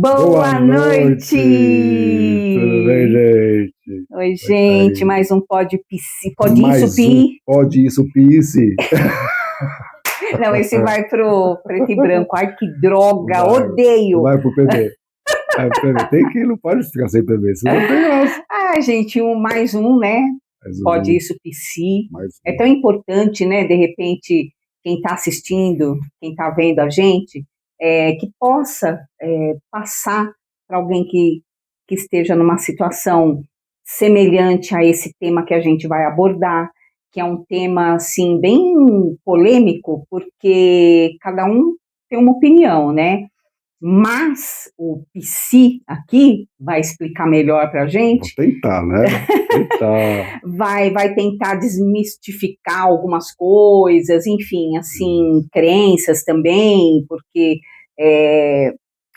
Boa noite! Tudo bem, gente? Oi, gente, mais um Pode Isso, Pi? Pode Isso, Pice. Não, esse vai pro preto e branco. Ai, que droga, odeio! Vai pro PB. Tem que, não pode ficar sem PB, senão não tem graça. Ai, gente, mais um, né? Pode Isso, Pici. É tão importante, né, de repente, quem está assistindo, quem está vendo a gente, que possa passar para alguém que esteja numa situação semelhante a esse tema que a gente vai abordar, que é um tema, assim, bem polêmico, porque cada um tem uma opinião, né? Mas o Psi aqui vai explicar melhor para a gente. Vou tentar, né? Vai tentar desmistificar algumas coisas, enfim, assim, crenças também, porque,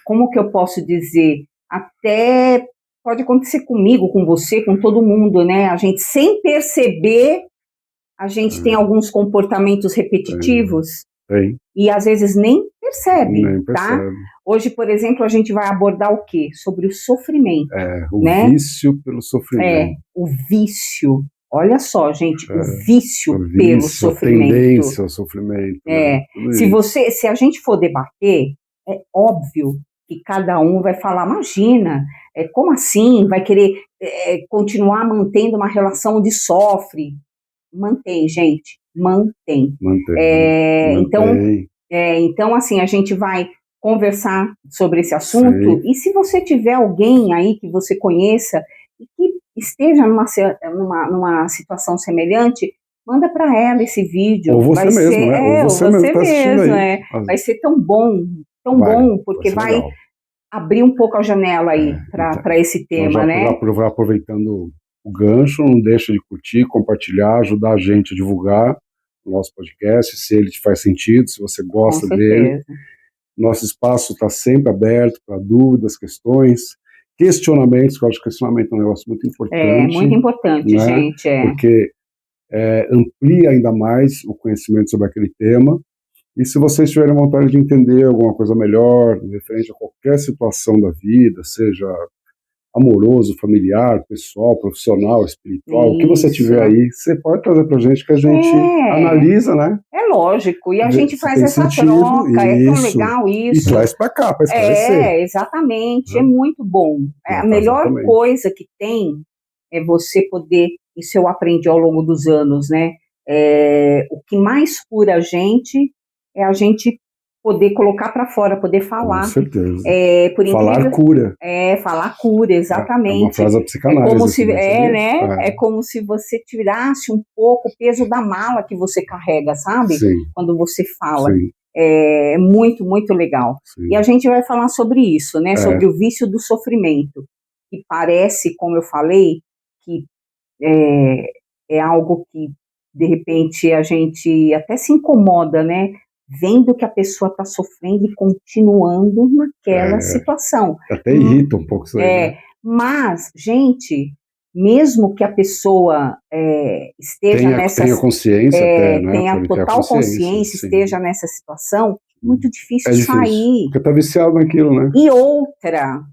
como que eu posso dizer, até pode acontecer comigo, com você, com todo mundo, né? A gente, sem perceber, a gente tem alguns comportamentos repetitivos. E às vezes nem percebe, tá? Hoje, por exemplo, a gente vai abordar o quê? Sobre o sofrimento. O né? Vício pelo sofrimento. O vício. Olha só, gente, o vício pelo sofrimento. A tendência ao sofrimento. Né? Se a gente for debater, é óbvio que cada um vai falar, imagina, como assim? Vai querer continuar mantendo uma relação onde sofre? Mantém, gente, mantém. Então, assim, a gente vai conversar sobre esse assunto. Sim. E se você tiver alguém aí que você conheça e que esteja numa situação semelhante, manda para ela esse vídeo. Ou você mesmo, né? Ou você mesmo, Vai ser tão bom, porque vai abrir um pouco a janela aí para esse tema, né? Já aproveitando o gancho, não deixa de curtir, compartilhar, ajudar a gente a divulgar o nosso podcast, se ele te faz sentido, se você gosta dele. Nosso espaço está sempre aberto para dúvidas, questões, questionamentos, que eu acho que questionamento é um negócio muito importante. Muito importante, né? Gente. Porque amplia ainda mais o conhecimento sobre aquele tema. E se vocês tiverem vontade de entender alguma coisa melhor, referente a qualquer situação da vida, seja amoroso, familiar, pessoal, profissional, espiritual, o que você tiver aí, você pode trazer pra gente que a gente analisa, né? É lógico, e a gente faz essa troca, é tão legal isso. E traz pra cá, pra esclarecer. Exatamente, é muito bom. A melhor coisa que tem é você poder, isso eu aprendi ao longo dos anos, né? O que mais cura a gente é a gente poder colocar para fora, poder falar. Com certeza. Falar cura. Falar cura, exatamente. É uma frase da psicanálise. É como se você tirasse um pouco o peso da mala que você carrega, sabe? Sim. Quando você fala. Sim. É muito, muito legal. Sim. E a gente vai falar sobre isso, né? Sobre o vício do sofrimento. Que parece, como eu falei, que é algo que, de repente, a gente até se incomoda, né? Vendo que a pessoa está sofrendo e continuando naquela situação. Até irrita um pouco isso aí. Né? Mas, gente, mesmo que a pessoa esteja tenha consciência, tenha total consciência, esteja nessa situação, muito difícil sair. Porque está viciado naquilo, né? E outra,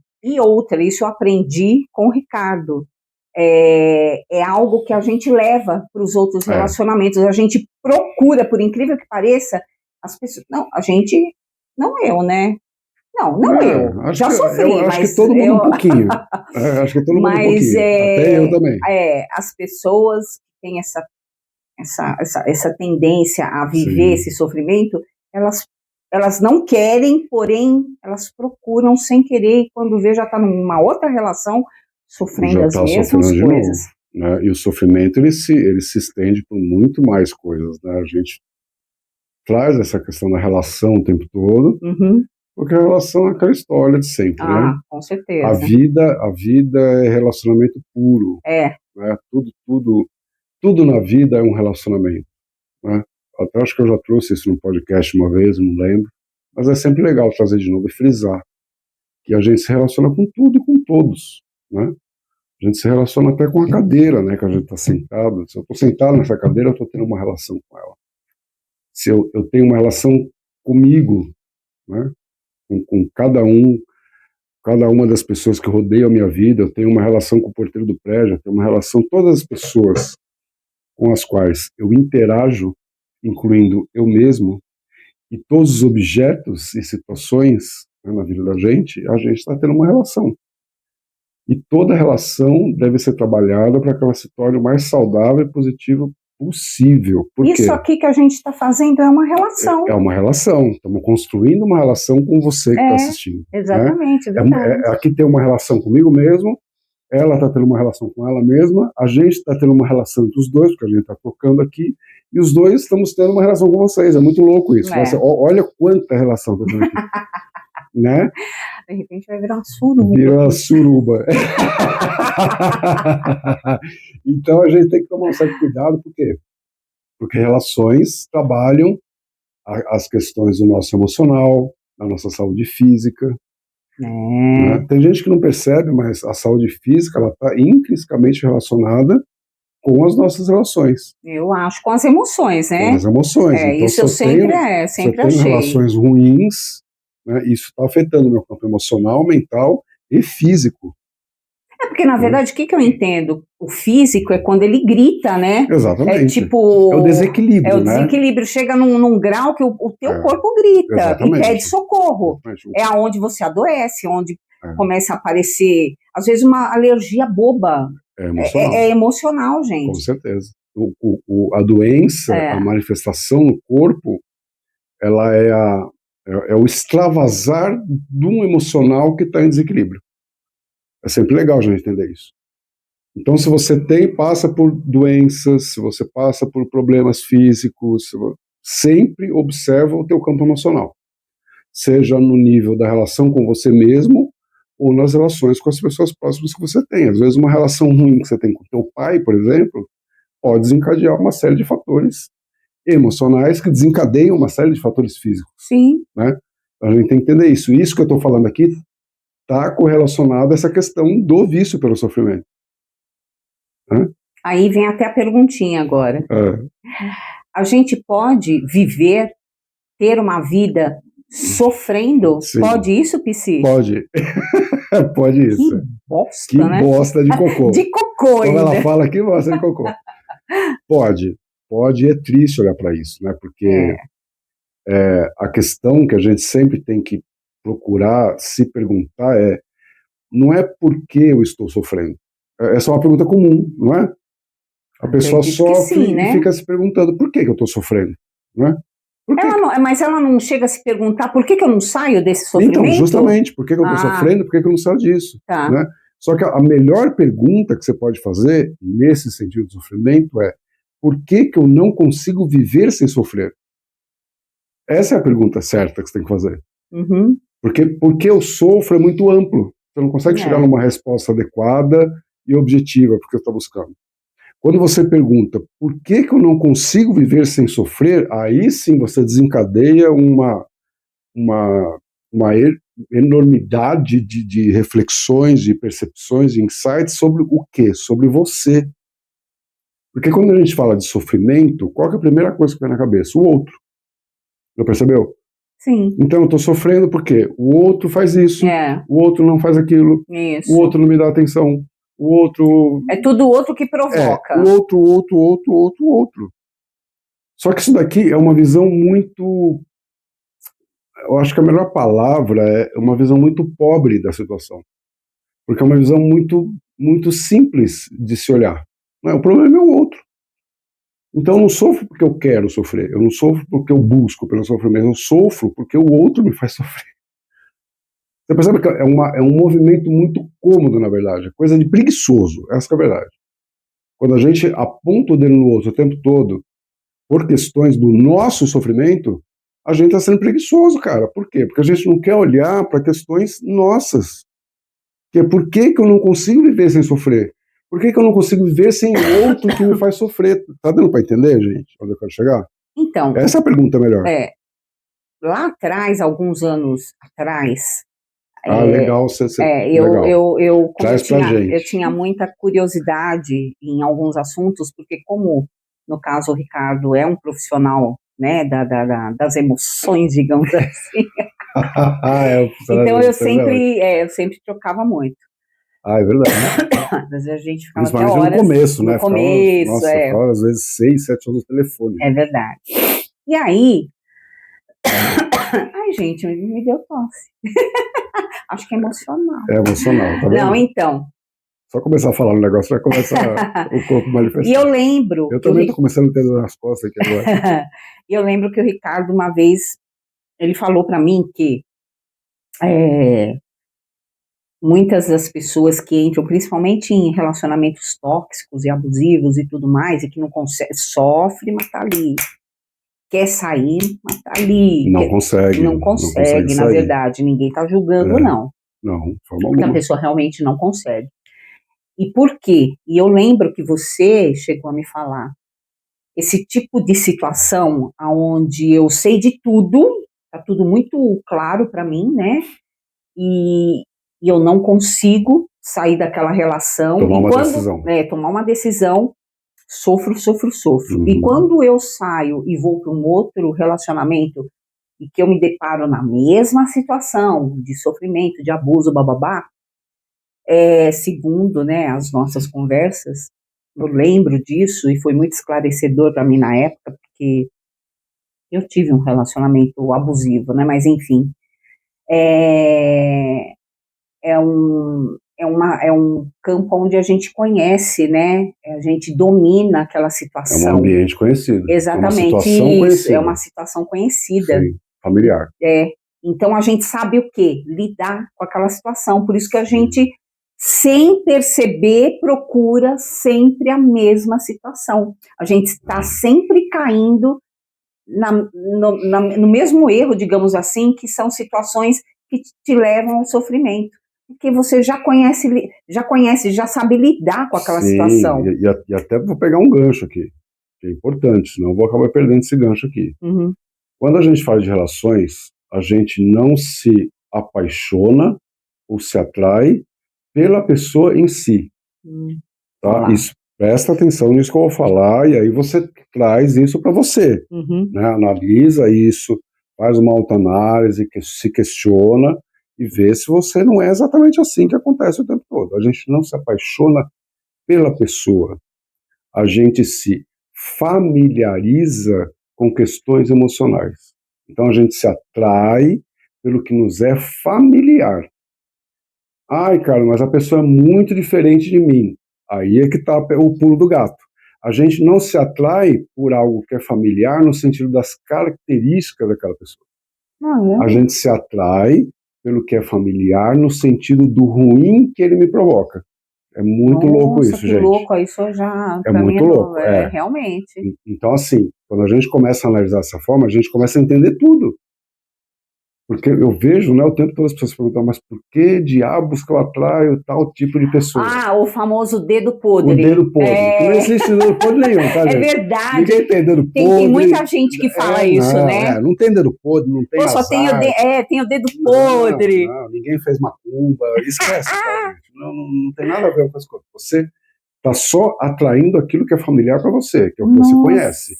isso eu aprendi com o Ricardo. É algo que a gente leva para os outros relacionamentos. A gente procura, por incrível que pareça, as pessoas. Não, a gente. Não eu, né? Não eu. Já sofri, mas. Acho que todo mundo um pouquinho. Acho que todo mundo um pouquinho. Até eu também. As pessoas têm essa tendência a viver esse sofrimento, elas não querem, porém, elas procuram sem querer, e quando vê, já está numa outra relação, sofrendo as mesmas coisas. Né? E o sofrimento, ele se estende por muito mais coisas, né? A gente traz essa questão da relação o tempo todo, porque a relação é aquela história de sempre, né? Com certeza. A vida é relacionamento puro. Né? Tudo na vida é um relacionamento. Né? Até acho que eu já trouxe isso no podcast uma vez, não lembro, mas é sempre legal trazer de novo e frisar que a gente se relaciona com tudo e com todos, né? A gente se relaciona até com a cadeira, né, que a gente está sentado. Se eu estou sentado nessa cadeira, eu estou tendo uma relação com ela. Se eu tenho uma relação comigo, né, com cada um, cada uma das pessoas que rodeiam a minha vida, eu tenho uma relação com o porteiro do prédio, eu tenho uma relação com todas as pessoas com as quais eu interajo, incluindo eu mesmo, e todos os objetos e situações, né, na vida da gente, a gente está tendo uma relação. E toda relação deve ser trabalhada para que ela se torne o mais saudável e positiva possível. Por Isso quê? aqui que a gente está fazendo é uma relação. É uma relação. Estamos construindo uma relação com você que está assistindo. Exatamente, né? Aqui tem uma relação comigo mesmo, ela está tendo uma relação com ela mesma, a gente está tendo uma relação entre os dois, porque a gente está tocando aqui, e os dois estamos tendo uma relação com vocês. É muito louco isso. Nossa, olha quanta relação está tendo aqui. Né? De repente vai virar uma suruba. Vira uma suruba. Então a gente tem que tomar um certo cuidado, por quê? Porque relações trabalham as questões do nosso emocional, da nossa saúde física. Né? Tem gente que não percebe, mas a saúde física está intrinsecamente relacionada com as nossas relações. Eu acho, com as emoções, né? Com as emoções. Então, isso eu sempre achei. Se eu tenho relações ruins, né, isso está afetando o meu campo emocional, mental e físico. Porque, na verdade, o que eu entendo? O físico é quando ele grita, né? Exatamente. É o desequilíbrio, É o desequilíbrio. Chega num grau que o teu corpo grita. Exatamente. E pede socorro. Exatamente. É aonde você adoece, onde começa a aparecer, às vezes, uma alergia boba. É emocional. É emocional, gente. Com certeza. A doença, a manifestação no corpo, ela é o extravasar de um emocional que está em desequilíbrio. É sempre legal a gente entender isso. Então, se você passa por doenças, se você passa por problemas físicos, sempre observa o teu campo emocional. Seja no nível da relação com você mesmo ou nas relações com as pessoas próximas que você tem. Às vezes, uma relação ruim que você tem com o teu pai, por exemplo, pode desencadear uma série de fatores emocionais que desencadeiam uma série de fatores físicos. Sim. Né? A gente tem que entender isso. Isso que eu estou falando aqui está correlacionado a essa questão do vício pelo sofrimento. Né? Aí vem até a perguntinha agora. A gente pode viver, ter uma vida sofrendo? Sim. Pode isso, Psy? Pode. Pode isso. Que bosta, que né? Bosta de cocô. De cocô ainda. Como ela fala, que bosta de cocô. Pode. Pode, é triste olhar para isso, né? Porque a questão que a gente sempre tem que procurar se perguntar não é por que eu estou sofrendo. Essa é uma pergunta comum, não é? A pessoa sofre e fica se perguntando por que eu estou sofrendo, né? Mas ela não chega a se perguntar por que eu não saio desse sofrimento? Então, justamente, por que eu estou sofrendo, por que eu não saio disso? Tá. Né? Só que a melhor pergunta que você pode fazer nesse sentido de sofrimento é: por que eu não consigo viver sem sofrer? Essa é a pergunta certa que você tem que fazer. Uhum. Porque eu sofro é muito amplo. Você não consegue chegar numa resposta adequada e objetiva porque eu estou buscando. Quando você pergunta por que eu não consigo viver sem sofrer, aí sim você desencadeia uma enormidade de reflexões, de percepções, de insights sobre o quê? Sobre você. Porque quando a gente fala de sofrimento, qual que é a primeira coisa que vem na cabeça? O outro. Já percebeu? Sim. Então eu estou sofrendo porque o outro faz isso, o outro não faz aquilo, o outro não me dá atenção, o outro... É tudo o outro que provoca. O outro. Só que isso daqui é uma visão muito... Eu acho que a melhor palavra é uma visão muito pobre da situação. Porque é uma visão muito, muito simples de se olhar. O problema é o outro. Então eu não sofro porque eu quero sofrer, eu não sofro porque eu busco pelo sofrimento, eu sofro porque o outro me faz sofrer. Você percebe que é um movimento muito cômodo, na verdade, coisa de preguiçoso, essa que é a verdade. Quando a gente aponta o dedo no outro o tempo todo, por questões do nosso sofrimento, a gente está sendo preguiçoso, cara. Por quê? Porque a gente não quer olhar para questões nossas. Que é por que eu não consigo viver sem sofrer? Por que eu não consigo viver sem o outro que me faz sofrer? Tá dando para entender, gente, onde eu quero chegar? Então... Essa é a pergunta melhor. Lá atrás, alguns anos atrás... legal. Eu tinha muita curiosidade em alguns assuntos, porque como, no caso, o Ricardo é um profissional, né, das emoções, digamos assim... Então eu sempre trocava muito. É verdade. Às vezes a gente ficava até horas no começo, né? No começo, ficava, às vezes 6, 7 horas no telefone. É verdade. E aí... Ai, gente, me deu tosse. Acho que é emocional. É emocional, tá vendo? Não, então... Só começar a falar um negócio, já começa o corpo manifestar. E eu lembro... Eu também estou começando a ter dor nas costas aqui agora. E eu lembro que o Ricardo, uma vez, ele falou para mim que muitas das pessoas que entram, principalmente em relacionamentos tóxicos e abusivos e tudo mais, e que não consegue, sofre, mas tá ali. Quer sair, mas tá ali. Não consegue. Não consegue, na verdade. Ninguém tá julgando, não. Não, porque a pessoa realmente não consegue. E por quê? E eu lembro que você chegou a me falar, esse tipo de situação onde eu sei de tudo, tá tudo muito claro para mim, né? E eu não consigo sair daquela relação. Tomar uma decisão, sofro. Uhum. E quando eu saio e vou para um outro relacionamento e que eu me deparo na mesma situação de sofrimento, de abuso, bababá, segundo, né, as nossas conversas, eu lembro disso e foi muito esclarecedor para mim na época, porque eu tive um relacionamento abusivo, né, mas enfim, é um campo onde a gente conhece, né, a gente domina aquela situação. É um ambiente conhecido. Exatamente, é uma situação conhecida. Sim, familiar. Então a gente sabe o quê? Lidar com aquela situação, por isso que a gente, sem perceber, procura sempre a mesma situação. A gente está sempre caindo no mesmo erro, digamos assim, que são situações que te levam ao sofrimento. Porque você já conhece, já sabe lidar com aquela situação. E até vou pegar um gancho aqui, que é importante, senão eu vou acabar perdendo esse gancho aqui. Uhum. Quando a gente fala de relações, a gente não se apaixona ou se atrai pela pessoa em si. Tá? Isso, presta atenção nisso que eu vou falar, e aí você traz isso para você. Né? Analisa isso, faz uma autoanálise, se questiona e vê se você não é exatamente assim que acontece o tempo todo. A gente não se apaixona pela pessoa, a gente se familiariza com questões emocionais. Então a gente se atrai pelo que nos é familiar. Ai, cara, mas a pessoa é muito diferente de mim. Aí é que está o pulo do gato. A gente não se atrai por algo que é familiar no sentido das características daquela pessoa. A gente se atrai pelo que é familiar no sentido do ruim que ele me provoca. É muito louco isso, gente. Louco, isso já... É muito louco. Realmente. Então, assim, quando a gente começa a analisar dessa forma, a gente começa a entender tudo. Porque eu vejo, né, o tempo todo as pessoas perguntam, mas por que diabos que eu atraio tal tipo de pessoa? O famoso dedo podre. O dedo podre. Não existe dedo podre nenhum, tá, gente? É verdade. Ninguém tem dedo podre. Tem muita gente que fala isso, né? Não tem dedo podre, não tem azar. Só tem o dedo podre. Não, ninguém fez macumba, esquece, tá, gente? Não tem nada a ver com as coisas. Você está só atraindo aquilo que é familiar para você, que é o que você conhece.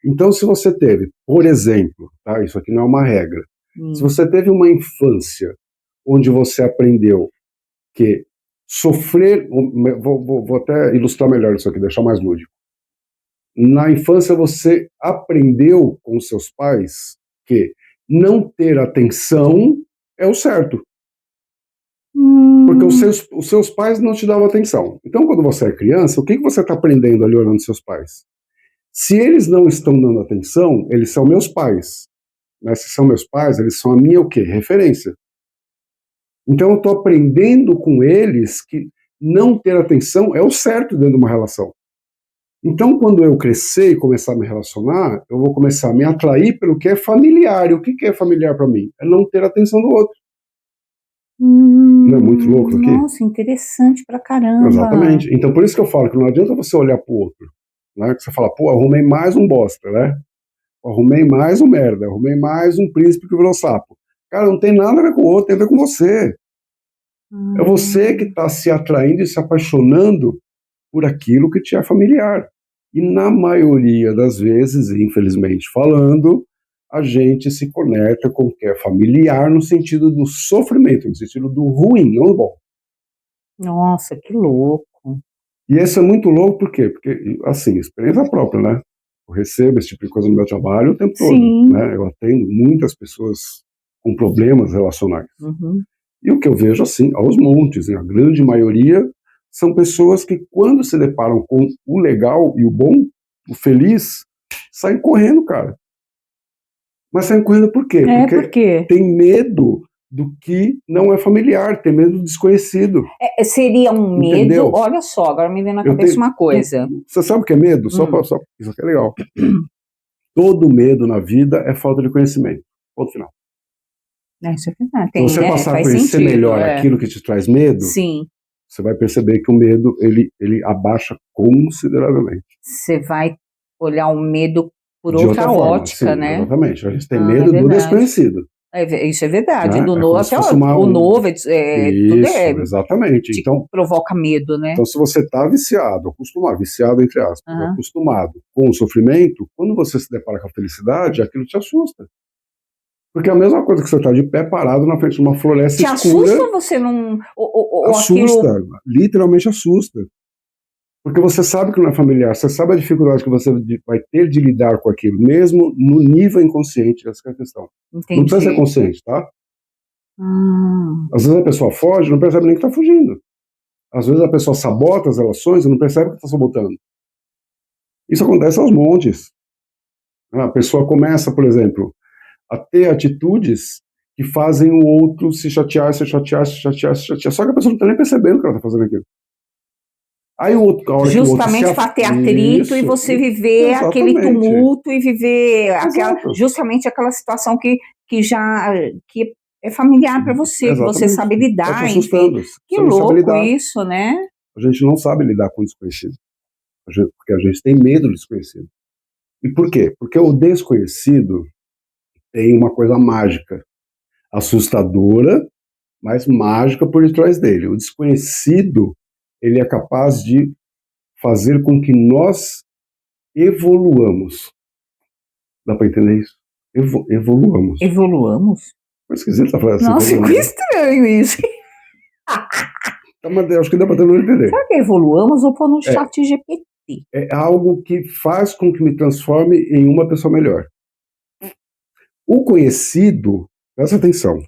Então, se você teve, por exemplo, tá, isso aqui não é uma regra, se você teve uma infância onde você aprendeu que sofrer, vou até ilustrar melhor isso aqui, deixar mais lúdico. Na infância você aprendeu com os seus pais que não ter atenção é o certo. Porque os seus pais não te davam atenção. Então, quando você é criança, o que você está aprendendo ali olhando seus pais? Se eles não estão dando atenção, eles são meus pais. Mas se são meus pais, eles são a minha o quê? Referência. Então eu estou aprendendo com eles que não ter atenção é o certo dentro de uma relação. Então quando eu crescer e começar a me relacionar, eu vou começar a me atrair pelo que é familiar. E o que é familiar para mim? É não ter atenção do outro. Não é muito louco aqui? Nossa, interessante pra caramba. Exatamente. Então por isso que eu falo que não adianta você olhar pro outro. Né? Que você fala, pô, arrumei mais um bosta, né? Arrumei mais um merda, arrumei mais um príncipe que virou sapo. Cara, não tem nada a ver com o outro, tem a ver com você. É você que está se atraindo e se apaixonando por aquilo que te é familiar. E na maioria das vezes, infelizmente falando, a gente se conecta com o que é familiar no sentido do sofrimento, no sentido do ruim, não do bom. Nossa, que louco. E isso é muito louco, por quê? Porque, assim, experiência própria, né? Eu recebo esse tipo de coisa no meu trabalho o tempo todo, né? Eu atendo muitas pessoas com problemas relacionais. E o que eu vejo, assim, aos montes, né? A grande maioria são pessoas que, quando se deparam com o legal e o bom, o feliz, saem correndo, cara. Mas saem correndo por quê? Porque tem medo do que não é familiar, tem medo do desconhecido. Seria um medo, entendeu? Olha só, agora me vem na cabeça uma coisa. Você sabe o que é medo? Só isso aqui é legal. Todo medo na vida é falta de conhecimento. Ponto final. Isso é verdade. Se você passar a conhecer melhor aquilo que te traz medo, você vai perceber que o medo ele abaixa consideravelmente. Você vai olhar o medo por outra ótica, né? Exatamente. A gente tem medo do desconhecido. Isso é verdade. Né? Do novo até o novo, tudo exatamente. Então provoca medo, né? Então, se você está viciado entre aspas, acostumado com o sofrimento, quando você se depara com a felicidade, aquilo te assusta. Porque é a mesma coisa que você está de pé parado na frente de uma floresta escura. Te assusta ou você não... assusta, literalmente assusta. Porque você sabe que não é familiar, você sabe a dificuldade que você vai ter de lidar com aquilo, mesmo no nível inconsciente, essa é a questão. Entendi. Não precisa ser consciente, tá? Às vezes a pessoa foge, não percebe nem que está fugindo. Às vezes a pessoa sabota as relações e não percebe que está sabotando. Isso acontece aos montes. A pessoa começa, por exemplo, a ter atitudes que fazem o outro se chatear. Só que a pessoa não está nem percebendo que ela está fazendo aquilo. Aí o outro, justamente para ter atrito e você viver aquele tumulto e viver justamente aquela situação que é familiar para você, que você sabe lidar. Enfim. Que louco isso, né? A gente não sabe lidar com o desconhecido. Porque a gente tem medo do desconhecido. E por quê? Porque o desconhecido tem uma coisa mágica, assustadora, mas mágica por detrás dele. O desconhecido, ele é capaz de fazer com que nós evoluamos. Dá para entender isso? Evoluamos. Evoluamos? É esquisito tá falando assim. Nossa, ficou estranho isso. Mas acho que dá para entender. Será que evoluamos ou pôr no chat GPT? É algo que faz com que me transforme em uma pessoa melhor. O conhecido, presta atenção.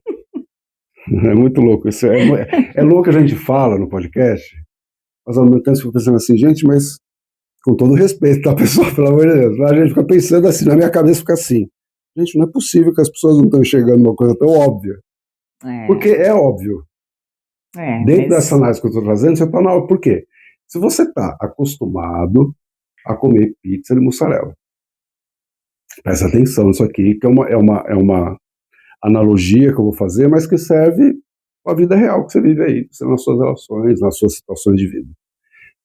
É muito louco. Isso é louco que a gente fala no podcast, mas ao mesmo tempo eu fico pensando assim, gente, mas com todo respeito, tá, pessoal, pelo amor de Deus, a gente fica pensando assim, na minha cabeça fica assim, gente, não é possível que as pessoas não estão enxergando uma coisa tão óbvia. Porque é óbvio. Dentro dessa análise que eu estou trazendo, você está na hora. Por quê? Se você está acostumado a comer pizza de mussarela, presta atenção nisso aqui, que é uma analogia que eu vou fazer, mas que serve para a vida real que você vive aí, nas suas relações, nas suas situações de vida.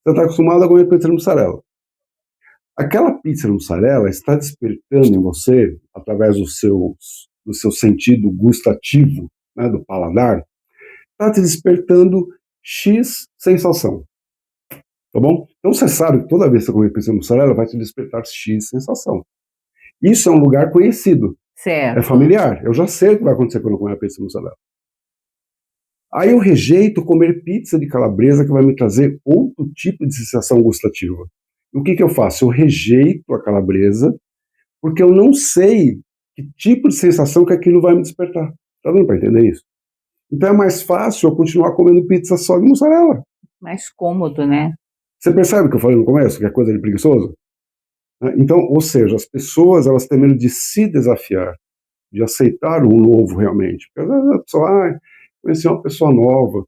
Você está acostumado a comer pizza de mussarela. Aquela pizza de mussarela está despertando em você, através do seu sentido gustativo, né, do paladar, está te despertando X sensação. Tá bom? Então você sabe que toda vez que você comer pizza de mussarela, vai te despertar X sensação. Isso é um lugar conhecido. Certo. É familiar. Eu já sei o que vai acontecer quando eu comer a pizza de mussarela. Aí eu rejeito comer pizza de calabresa que vai me trazer outro tipo de sensação gustativa. O que eu faço? Eu rejeito a calabresa porque eu não sei que tipo de sensação que aquilo vai me despertar. Tá dando para entender isso? Então é mais fácil eu continuar comendo pizza só de mussarela. Mais cômodo, né? Você percebe o que eu falei no começo? Que é coisa de preguiçoso? Então, ou seja, as pessoas elas têm medo de se desafiar, de aceitar o novo realmente. Porque às vezes a pessoa, conheci uma pessoa nova,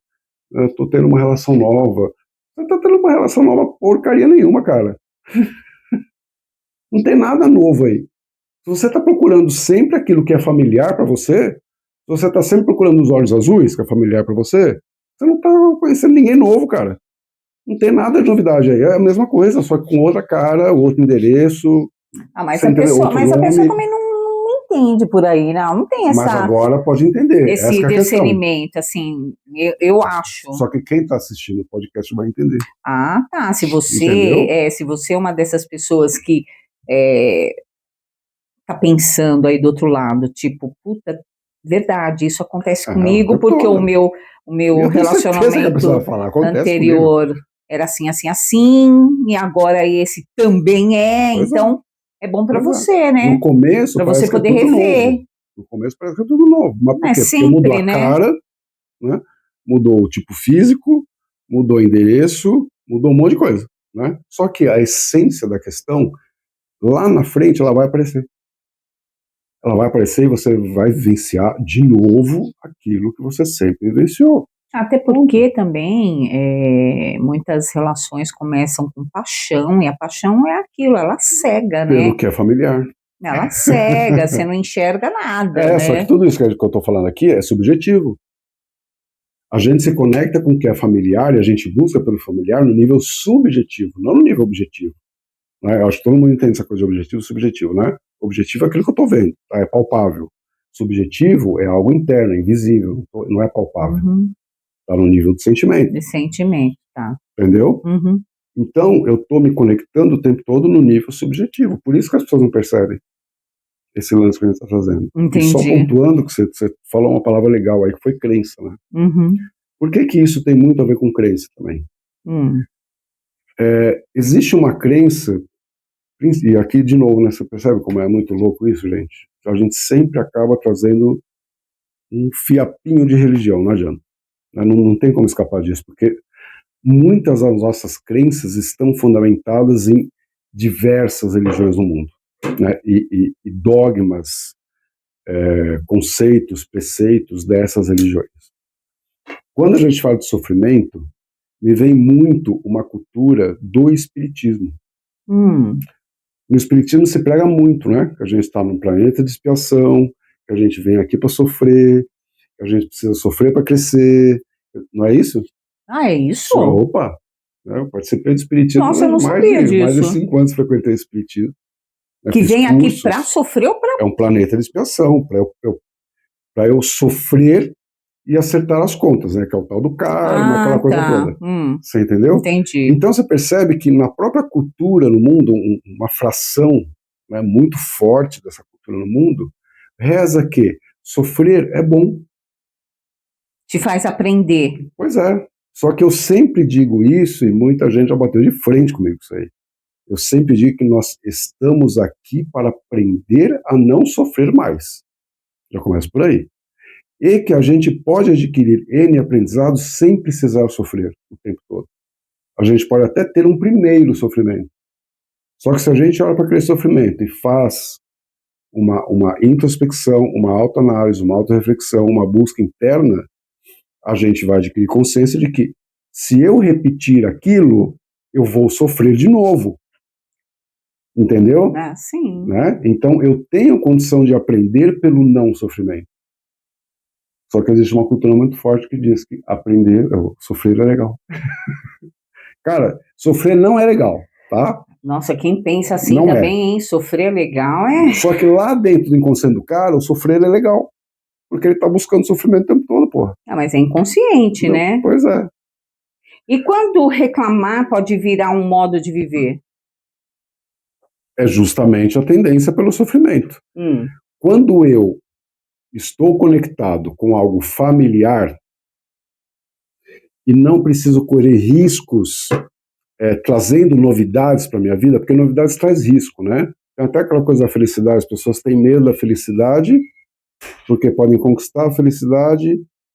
estou tendo uma relação nova. Você está tendo uma relação nova porcaria nenhuma, cara. Não tem nada novo aí. Se você está procurando sempre aquilo que é familiar para você, se você está sempre procurando os olhos azuis, que é familiar para você, você não está conhecendo ninguém novo, cara. Não tem nada de novidade aí. É a mesma coisa, só que com outra cara, outro endereço. Mas a pessoa também não entende por aí, não tem essa... Mas agora pode entender. Esse discernimento, assim, eu acho. Só que quem está assistindo o podcast vai entender. Ah, tá. Se você é uma dessas pessoas que tá pensando aí do outro lado? Tipo, puta, verdade, isso acontece comigo porque o meu relacionamento anterior era assim, assim, assim, e agora esse também então é bom para você, né? No começo, para você poder rever. Novo. No começo parece que é tudo novo, mas por quê? Sempre, porque mudou a cara, né? Mudou o tipo físico, mudou o endereço, mudou um monte de coisa, né? Só que a essência da questão, lá na frente, ela vai aparecer. Ela vai aparecer e você vai vivenciar de novo aquilo que você sempre vivenciou. Até porque também muitas relações começam com paixão, e a paixão é aquilo, ela cega, né? Pelo que é familiar. Ela cega, você não enxerga nada, né? Só que tudo isso que eu estou falando aqui é subjetivo. A gente se conecta com o que é familiar e a gente busca pelo familiar no nível subjetivo, não no nível objetivo. Né? Eu acho que todo mundo entende essa coisa de objetivo e subjetivo, né? Objetivo é aquilo que eu estou vendo, tá? É palpável. Subjetivo é algo interno, é invisível, não é palpável. Está no nível de sentimento. De sentimento, tá. Entendeu? Então, eu estou me conectando o tempo todo no nível subjetivo. Por isso que as pessoas não percebem esse lance que a gente está fazendo. Entendi. E só pontuando que você falou uma palavra legal aí, que foi crença, né? Por que isso tem muito a ver com crença também? Existe uma crença, e aqui de novo, né, você percebe como é muito louco isso, gente? A gente sempre acaba trazendo um fiapinho de religião, não adianta. Não tem como escapar disso, porque muitas das nossas crenças estão fundamentadas em diversas religiões no mundo, né? E dogmas, conceitos, preceitos dessas religiões. Quando a gente fala de sofrimento, me vem muito uma cultura do espiritismo. No espiritismo se prega muito, né? Que a gente está num planeta de expiação, que a gente vem aqui para sofrer, que a gente precisa sofrer para crescer. Não é isso? Ah, é isso? Opa! Eu participei do espiritismo. Nossa, eu não sabia disso. Mais de 5 anos frequentei o espiritismo. Que vem aqui para sofrer ou para... É um planeta de expiação, para eu sofrer e acertar as contas, né? Que é o tal do karma, aquela coisa toda. Você entendeu? Entendi. Então você percebe que na própria cultura no mundo, uma fração, né, muito forte dessa cultura no mundo, reza que sofrer é bom. Te faz aprender. Pois é. Só que eu sempre digo isso, e muita gente já bateu de frente comigo com isso aí. Eu sempre digo que nós estamos aqui para aprender a não sofrer mais. Já começa por aí. E que a gente pode adquirir N aprendizados sem precisar sofrer o tempo todo. A gente pode até ter um primeiro sofrimento. Só que se a gente olha para aquele sofrimento e faz uma introspecção, uma autoanálise, uma autorreflexão, uma busca interna, a gente vai adquirir consciência de que se eu repetir aquilo, eu vou sofrer de novo. Entendeu? Sim. Né? Então, eu tenho condição de aprender pelo não sofrimento. Só que existe uma cultura muito forte que diz que sofrer é legal. Cara, sofrer não é legal, tá? Nossa, quem pensa assim não também, hein? Sofrer é legal, Só que lá dentro do inconsciente do cara, o sofrer é legal. Porque ele tá buscando sofrimento o tempo todo, porra. Mas é inconsciente, né? Pois é. E quando reclamar pode virar um modo de viver? É justamente a tendência pelo sofrimento. Quando eu estou conectado com algo familiar e não preciso correr riscos trazendo novidades para minha vida, porque novidades traz risco, né? Tem até aquela coisa da felicidade, as pessoas têm medo da felicidade porque podem conquistar a felicidade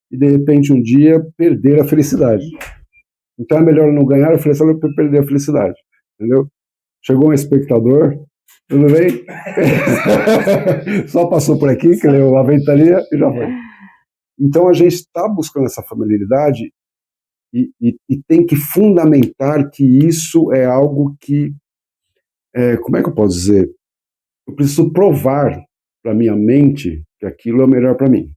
e de repente um dia perder a felicidade. Então é melhor não ganhar a felicidade do que perder a felicidade, entendeu? Chegou um espectador, tudo bem? Só passou por aqui, que leu a ventania e já foi. Então a gente está buscando essa familiaridade e tem que fundamentar que isso é algo que, como é que eu posso dizer? Eu preciso provar para minha mente que aquilo é o melhor para mim.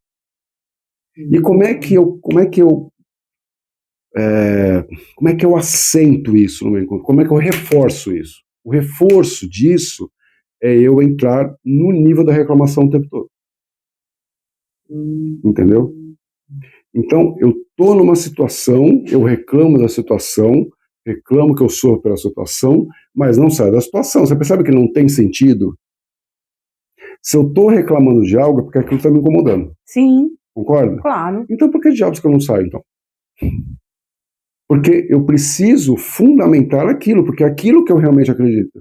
E como é que eu assento isso no meu encontro? Como é que eu reforço isso? O reforço disso é eu entrar no nível da reclamação o tempo todo. Entendeu? Então, eu estou numa situação, eu reclamo da situação, reclamo que eu sofro pela situação, mas não saio da situação. Você percebe que não tem sentido? Se eu estou reclamando de algo, é porque aquilo está me incomodando. Sim. Concorda? Claro. Então por que diabos que eu não saio, então? Porque eu preciso fundamentar aquilo, porque é aquilo que eu realmente acredito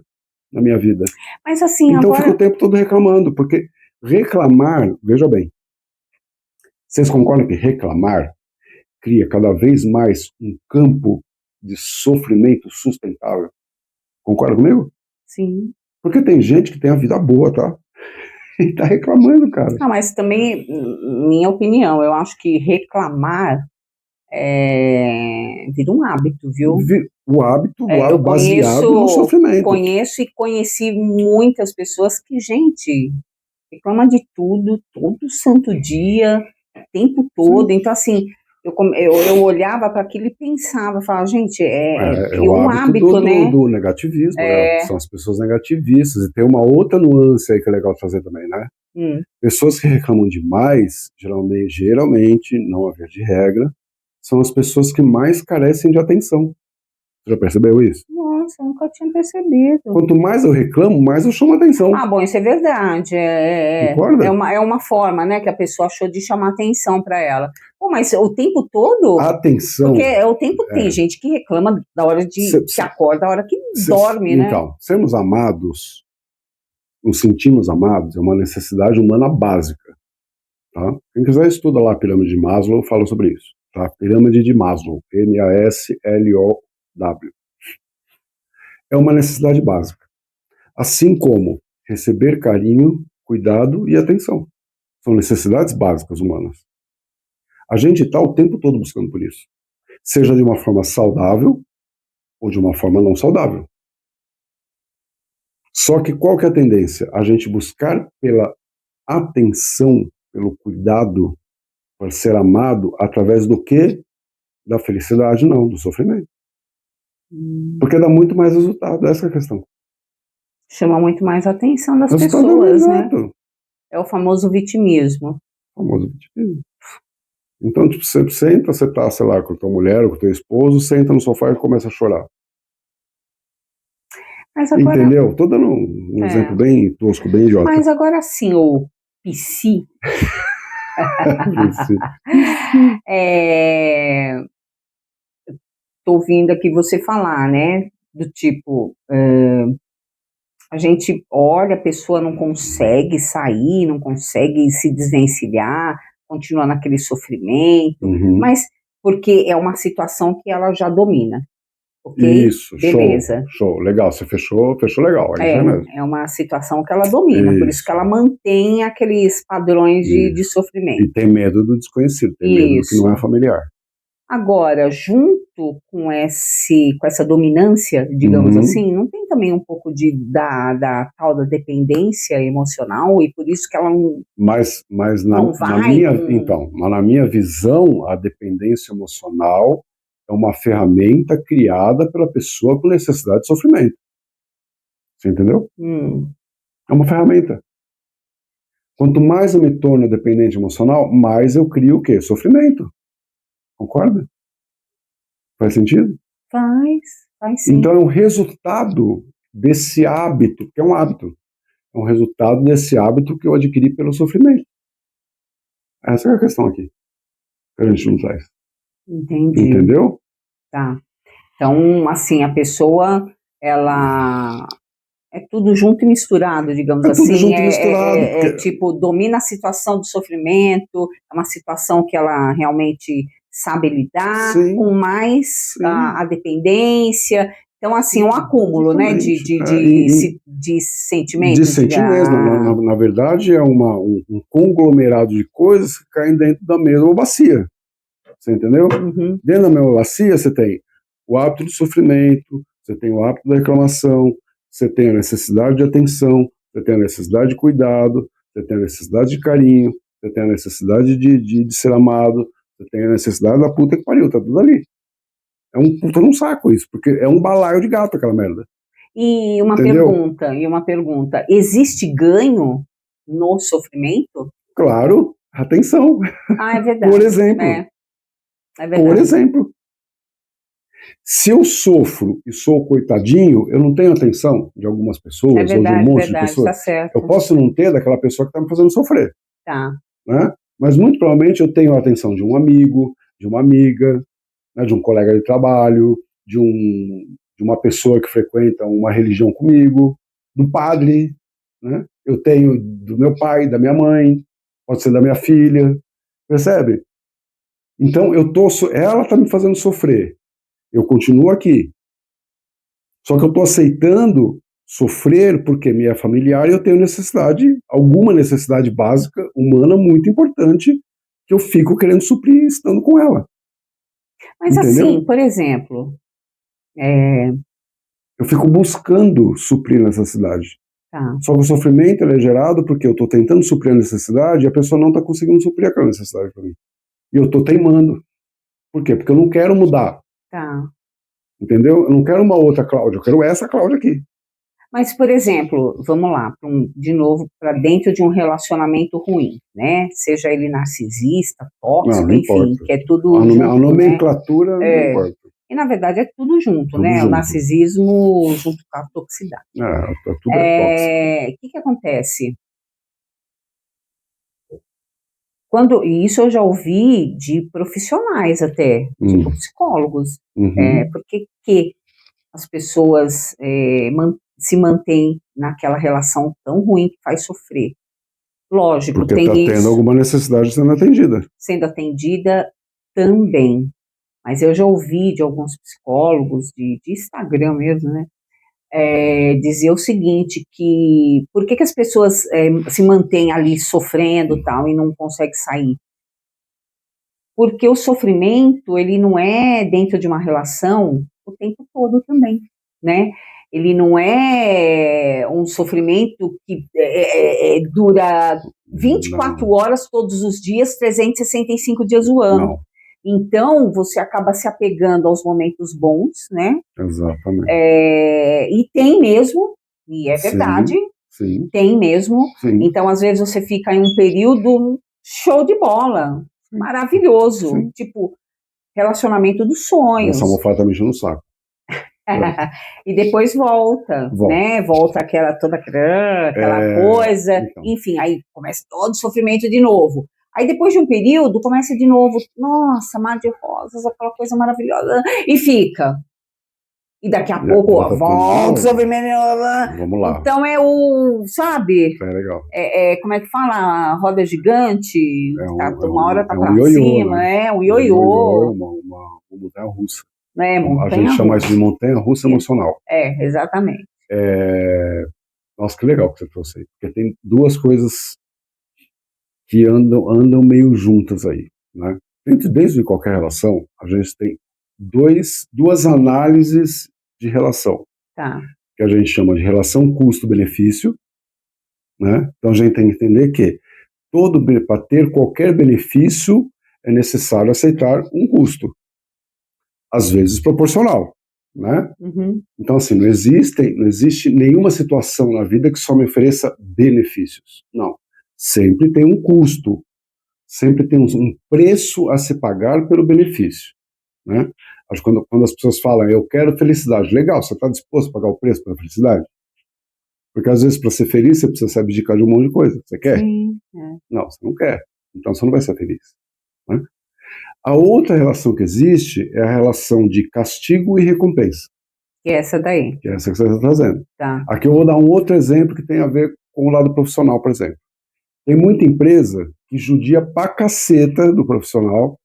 na minha vida. Mas assim, então agora... eu fico o tempo todo reclamando, porque reclamar, veja bem, vocês concordam que reclamar cria cada vez mais um campo de sofrimento sustentável? Concorda comigo? Sim. Porque tem gente que tem a vida boa, tá? E tá reclamando, cara. Não, mas também, minha opinião, eu acho que reclamar vira um hábito, viu? O hábito eu baseado no sofrimento. Conheço e conheci muitas pessoas que, gente, reclama de tudo, todo santo dia, o tempo todo. Sim. Então, assim, eu olhava para aquilo e pensava, falava, gente, criou um hábito, né? Do negativismo, né? São as pessoas negativistas. E tem uma outra nuance aí que é legal fazer também, né? Pessoas que reclamam demais, geralmente, não a via de regra, são as pessoas que mais carecem de atenção. Você já percebeu isso? Nossa, eu nunca tinha percebido. Quanto mais eu reclamo, mais eu chamo atenção. Ah, bom, isso é verdade. Concorda? É uma forma, né, que a pessoa achou de chamar atenção para ela. Pô, mas o tempo todo... Atenção. Porque o tempo tem gente que reclama da hora que acorda, da hora que dorme, né? Então, sermos amados, nos sentimos amados, é uma necessidade humana básica. Tá? Quem quiser estuda lá a pirâmide de Maslow, fala sobre isso. Tá? Pirâmide de Maslow, Maslow. É uma necessidade básica. Assim como receber carinho, cuidado e atenção. São necessidades básicas humanas. A gente está o tempo todo buscando por isso. Seja de uma forma saudável ou de uma forma não saudável. Só que qual que é a tendência? A gente buscar pela atenção, pelo cuidado, por ser amado, através do quê? Da felicidade, não, do sofrimento. Porque dá muito mais resultado, essa é a questão. Chama muito mais a atenção das pessoas, né? É o famoso vitimismo. Então, tipo, você senta, você tá, sei lá, com a tua mulher ou com o teu esposo, senta no sofá e começa a chorar. Mas agora... Entendeu? Tô dando um exemplo bem tosco, bem idiota. Mas agora sim, o psi... Tô ouvindo aqui você falar, né? Do tipo... a gente olha, a pessoa não consegue sair, não consegue se desvencilhar, continua naquele sofrimento, mas porque é uma situação que ela já domina, ok? Isso, beleza. Show, legal, você fechou legal. É uma situação que ela domina, por isso que ela mantém aqueles padrões de sofrimento. E tem medo do desconhecido, tem medo do que não é familiar. Agora, junto com essa dominância, digamos assim, não tem também um pouco da tal da dependência emocional, e por isso que ela não, mas não vai... na minha visão, a dependência emocional é uma ferramenta criada pela pessoa com necessidade de sofrimento. Você entendeu? É uma ferramenta. Quanto mais eu me torno dependente emocional, mais eu crio o quê? Sofrimento. Concorda? Faz sentido? Faz sim. Então é um resultado desse hábito, que é um hábito. É um resultado desse hábito que eu adquiri pelo sofrimento. Essa é a questão aqui, que a gente não traz. Entendi. Entendeu? Tá. Então, assim, a pessoa, ela... é tudo junto e misturado, digamos assim. Tudo junto e misturado. Tipo, domina a situação do sofrimento, é uma situação que ela realmente sabe lidar, com mais a dependência. Então, assim, um acúmulo, né, de sentimentos. De sentimentos. Na verdade, é um conglomerado de coisas que caem dentro da mesma bacia. Você entendeu? Dentro da mesma bacia, você tem o hábito do sofrimento, você tem o hábito da reclamação, você tem a necessidade de atenção, você tem a necessidade de cuidado, você tem a necessidade de carinho, você tem a necessidade de ser amado, você tem a necessidade da puta que pariu, tá tudo ali. É um puta num saco isso, porque é um balaio de gato aquela merda. E uma pergunta, existe ganho no sofrimento? Claro, atenção. É verdade. Por exemplo. É verdade. Por exemplo. Se eu sofro e sou coitadinho, eu não tenho atenção de algumas pessoas, verdade, ou de um monte de pessoas. Tá certo. Eu posso não ter daquela pessoa que está me fazendo sofrer. Tá. Né? Mas muito provavelmente eu tenho a atenção de um amigo, de uma amiga, né, de um colega de trabalho, de uma pessoa que frequenta uma religião comigo, do padre, né? Eu tenho do meu pai, da minha mãe, pode ser da minha filha, percebe? Então ela está me fazendo sofrer, eu continuo aqui, só que eu estou aceitando sofrer porque minha é familiar e eu tenho alguma necessidade básica, humana, muito importante, que eu fico querendo suprir estando com ela. Mas entendeu? Assim, por exemplo... Eu fico buscando suprir necessidade. Tá. Só que o sofrimento é gerado porque eu estou tentando suprir a necessidade e a pessoa não está conseguindo suprir aquela necessidade para mim. E eu estou teimando. Por quê? Porque eu não quero mudar. Tá. Entendeu? Eu não quero uma outra Cláudia, eu quero essa Cláudia aqui. Mas, por exemplo, vamos lá, de novo, para dentro de um relacionamento ruim, né? Seja ele narcisista, tóxico, não enfim, importa. que é tudo a junto, nomenclatura né? Não importa. E, na verdade, é tudo junto, tudo né? Junto. O narcisismo junto com a toxicidade. Tudo é tóxico. O que acontece? E isso eu já ouvi de profissionais até, tipo psicólogos. Por que as pessoas se mantêm naquela relação tão ruim que faz sofrer? Lógico, porque tem está tendo alguma necessidade sendo atendida. Sendo atendida também. Mas eu já ouvi de alguns psicólogos, de Instagram mesmo, né? Dizer o seguinte, que por que as pessoas se mantêm ali sofrendo tal, e não conseguem sair? Porque o sofrimento, ele não é dentro de uma relação o tempo todo também, né? Ele não é um sofrimento que dura 24 horas todos os dias, 365 dias do ano. Não. Então, você acaba se apegando aos momentos bons, né? Exatamente. E tem mesmo, e é verdade, sim. Tem mesmo. Sim. Então, às vezes, você fica em um período show de bola, maravilhoso, tipo, relacionamento dos sonhos. Essa almofada tá mexendo no saco. E depois volta, né? Volta toda aquela coisa, então. Enfim, aí começa todo o sofrimento de novo. Aí depois de um período, começa de novo, nossa, mar de rosas, aquela coisa maravilhosa, e fica. E daqui a pouco, volta o sofrimento. Vamos lá. Então sabe? Legal. Como é que fala? A roda gigante, uma hora tá pra ioiô, cima, né? Um ioiô. Uma montanha russa. A gente chama isso de montanha russa emocional. Exatamente. Nossa, que legal que você trouxe aí. Porque tem duas coisas que andam meio juntas aí, né? Desde qualquer relação, a gente tem duas análises de relação. Tá. Que a gente chama de relação custo-benefício, né? Então a gente tem que entender que para ter qualquer benefício é necessário aceitar um custo, às vezes proporcional, né? Uhum. Então assim, não existe nenhuma situação na vida que só me ofereça benefícios. Não. Sempre tem um custo, sempre tem um preço a se pagar pelo benefício, né? Acho que quando as pessoas falam, eu quero felicidade, legal, você está disposto a pagar o preço pela felicidade? Porque às vezes para ser feliz você precisa se abdicar de um monte de coisa. Você quer? Sim, Não, você não quer. Então você não vai ser feliz, né? A outra relação que existe é a relação de castigo e recompensa. Que é essa daí. Que é essa que você está trazendo. Tá. Aqui eu vou dar um outro exemplo que tem a ver com o lado profissional, por exemplo. Tem muita empresa que judia pra caceta do profissional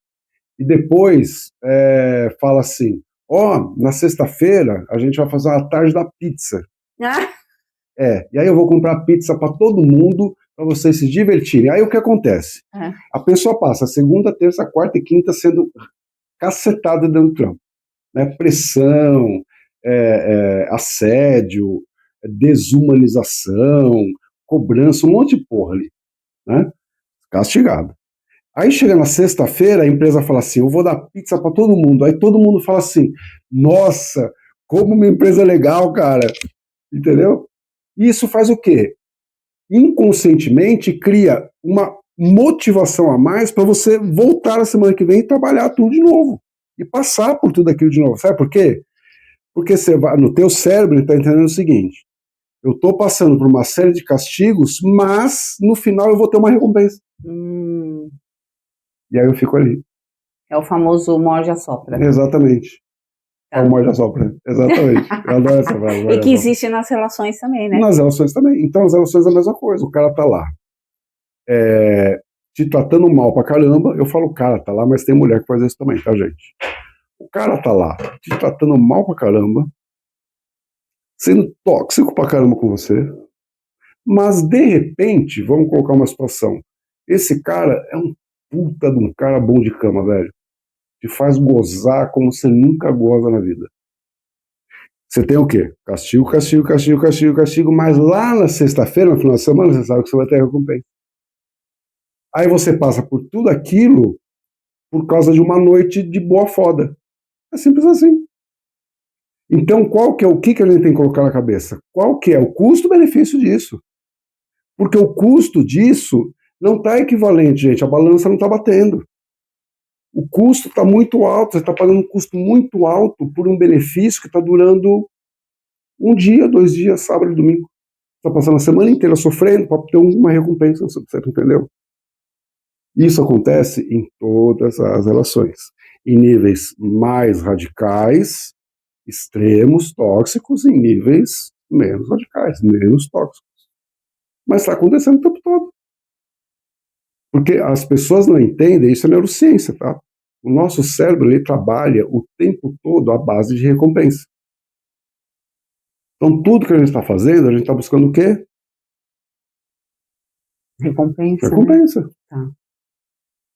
e depois fala assim, na sexta-feira a gente vai fazer uma tarde da pizza. E aí eu vou comprar pizza para todo mundo, para vocês se divertirem. Aí o que acontece? A pessoa passa segunda, terça, quarta e quinta sendo cacetada dentro do trampo. Né? Pressão, assédio, desumanização, cobrança, um monte de porra ali. Né? Castigado. Aí chega na sexta-feira, a empresa fala assim, eu vou dar pizza para todo mundo. Aí todo mundo fala assim, nossa, como uma empresa legal, cara. Entendeu? E isso faz o quê? Inconscientemente cria uma motivação a mais para você voltar a semana que vem e trabalhar tudo de novo. e passar por tudo aquilo de novo. Sabe por quê? Porque você vai, no teu cérebro ele está entendendo o seguinte: eu estou passando por uma série de castigos, mas no final eu vou ter uma recompensa. E aí eu fico ali. É o famoso morde-a-sopra. Exatamente. É o morde-a-sopra. Exatamente. Eu adoro essa frase. E que existe nas relações também, né? Nas relações também. Então, as relações é a mesma coisa. O cara tá lá te tratando mal pra caramba. Eu falo, o cara tá lá, mas tem mulher que faz isso também, tá, gente? O cara tá lá te tratando mal pra caramba, sendo tóxico pra caramba com você, mas de repente, vamos colocar uma situação, esse cara é um puta de um cara bom de cama, velho. Te faz gozar como você nunca goza na vida. Você tem o quê? Castigo, castigo, castigo, castigo, castigo, mas lá na sexta-feira, no final de semana, você sabe que você vai ter recompensa. Aí você passa por tudo aquilo por causa de uma noite de boa foda. É simples assim. Então, qual que é o que a gente tem que colocar na cabeça? Qual que é o custo-benefício disso? Porque o custo disso não está equivalente, gente. A balança não está batendo. O custo está muito alto. Você está pagando um custo muito alto por um benefício que está durando um dia, 2 dias, sábado e domingo. Você está passando a semana inteira sofrendo para ter uma recompensa, você entendeu? Isso acontece em todas as relações. Em níveis mais radicais, extremos, tóxicos, em níveis menos radicais, menos tóxicos. Mas está acontecendo o tempo todo. Porque as pessoas não entendem, isso é neurociência, tá? O nosso cérebro, ele trabalha o tempo todo à base de recompensa. Então, tudo que a gente está fazendo, a gente está buscando o quê? Recompensa. Recompensa. Né? Tá.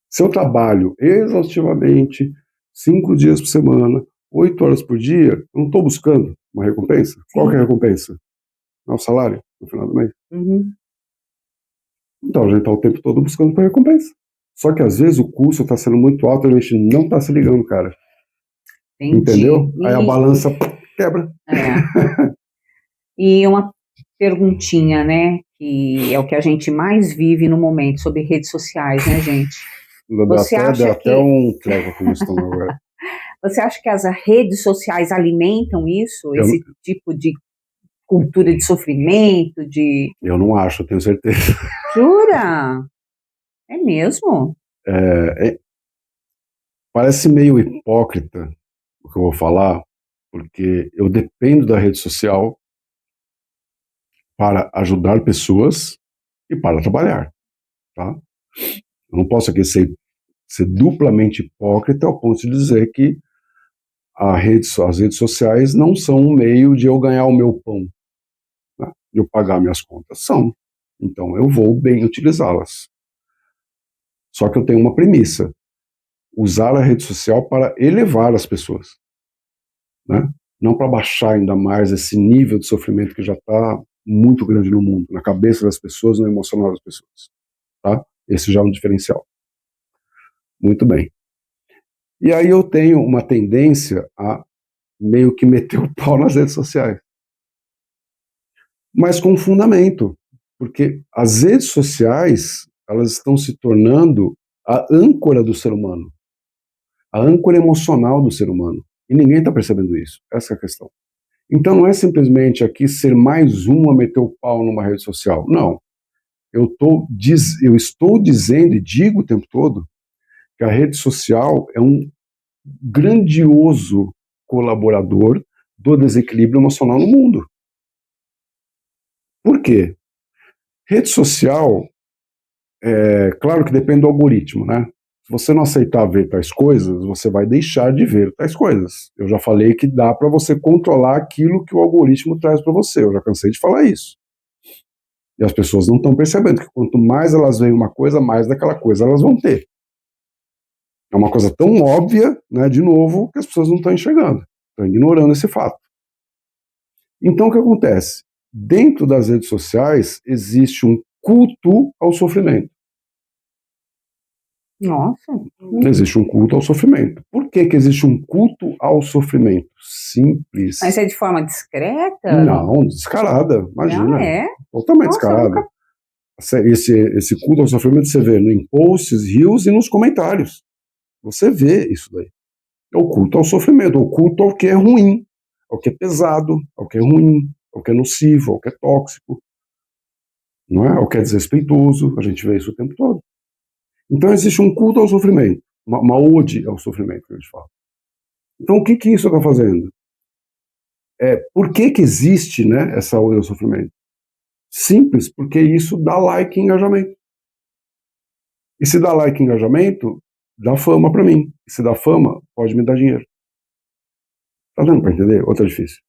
Se eu trabalho exaustivamente 5 dias por semana, 8 horas por dia, eu não estou buscando uma recompensa. Sim. Qual que é a recompensa? É o salário no final do mês. Então a gente está o tempo todo buscando por recompensa. Só que às vezes o custo está sendo muito alto e a gente não está se ligando, cara. Entendi. Entendeu? Aí a balança quebra. E uma perguntinha, né? Que é o que a gente mais vive no momento sobre redes sociais, né, gente? Você acha que... até um treco aqui no estômago agora. Você acha que as redes sociais alimentam isso? Esse tipo de cultura de sofrimento? Eu não acho, eu tenho certeza. Jura? É mesmo? Parece meio hipócrita o que eu vou falar, porque eu dependo da rede social para ajudar pessoas e para trabalhar, tá? Eu não posso aqui ser duplamente hipócrita ao ponto de dizer que as redes sociais não são um meio de eu ganhar o meu pão, né? De eu pagar minhas contas. São. Então eu vou bem utilizá-las. Só que eu tenho uma premissa: usar a rede social para elevar as pessoas, né? Não para baixar ainda mais esse nível de sofrimento que já está muito grande no mundo, na cabeça das pessoas, no emocional das pessoas, tá? Esse já é um diferencial. Muito bem. E aí eu tenho uma tendência a meio que meter o pau nas redes sociais. Mas com fundamento, porque as redes sociais, elas estão se tornando a âncora do ser humano, a âncora emocional do ser humano. E ninguém está percebendo isso. Essa é a questão. Então não é simplesmente aqui ser mais um a meter o pau numa rede social. Não. Eu estou dizendo e digo o tempo todo que a rede social é um grandioso colaborador do desequilíbrio emocional no mundo. Por quê? Rede social, claro que depende do algoritmo, né? Se você não aceitar ver tais coisas, você vai deixar de ver tais coisas. Eu já falei que dá para você controlar aquilo que o algoritmo traz para você. Eu já cansei de falar isso. E as pessoas não estão percebendo que quanto mais elas veem uma coisa, mais daquela coisa elas vão ter. É uma coisa tão óbvia, né, de novo, que as pessoas não estão enxergando. Estão ignorando esse fato. Então o que acontece? Dentro das redes sociais existe um culto ao sofrimento. Nossa. Existe um culto ao sofrimento. Por que existe um culto ao sofrimento? Simples. Mas é de forma discreta? Não, descarada, imagina. É? Totalmente descarada. Nunca... Esse culto ao sofrimento você vê em posts, reels e nos comentários. Você vê isso daí. É o culto ao sofrimento, o culto ao que é ruim, ao que é pesado, ao que é ruim, ao que é nocivo, ao que é tóxico, não é? Ao que é desrespeitoso, a gente vê isso o tempo todo. Então existe um culto ao sofrimento, uma ode ao sofrimento, que a gente fala. Então o que isso está fazendo? Por que existe, né, essa ode ao sofrimento? Simples, porque isso dá like e engajamento. E se dá like e engajamento, dá fama para mim. E se dá fama, pode me dar dinheiro. Tá dando para entender? Ou tá difícil?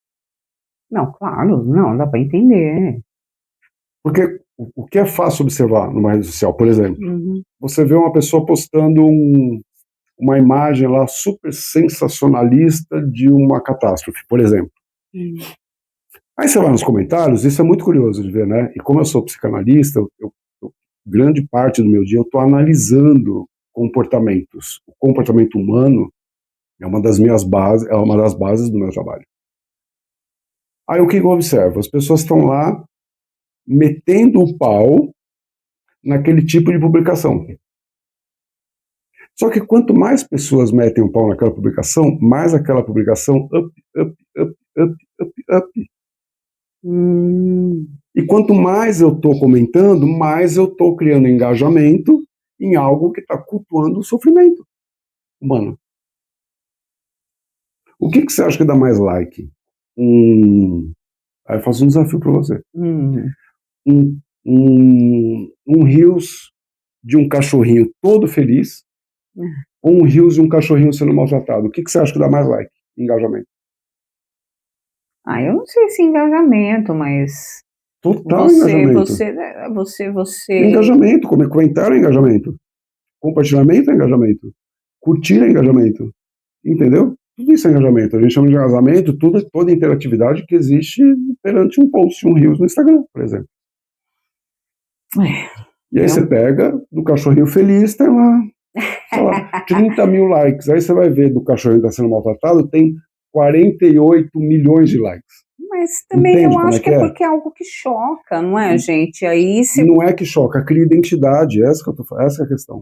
Não, claro, não, dá para entender. Porque o que é fácil observar numa rede social, por exemplo, você vê uma pessoa postando uma imagem lá super sensacionalista de uma catástrofe, por exemplo. Aí você vai nos comentários, isso é muito curioso de ver, né? E como eu sou psicanalista, grande parte do meu dia eu estou analisando comportamentos. O comportamento humano é uma das minhas bases, é uma das bases do meu trabalho. Aí o que eu observo? As pessoas estão lá metendo o pau naquele tipo de publicação. Só que quanto mais pessoas metem o pau naquela publicação, mais aquela publicação up. E quanto mais eu estou comentando, mais eu estou criando engajamento em algo que está cultuando o sofrimento humano. O que você acha que dá mais like? Aí eu faço um desafio para você. Um reels de um cachorrinho todo feliz ou um reels de um cachorrinho sendo maltratado? O que você acha que dá mais like? Engajamento. Eu não sei se engajamento, mas... Total engajamento. Você... Engajamento, comentário é engajamento. Compartilhamento é engajamento. Curtir é engajamento. Entendeu? Tudo isso é engajamento. A gente chama de engajamento toda interatividade que existe perante um post, um reels no Instagram, por exemplo. E aí você pega do cachorrinho feliz, tem lá, sei lá, 30 mil likes. Aí você vai ver do cachorrinho que está sendo maltratado, tem 48 milhões de likes. Mas também eu acho que é porque é algo que choca, não é, gente? Aí Não é que choca, cria identidade. Essa é a questão.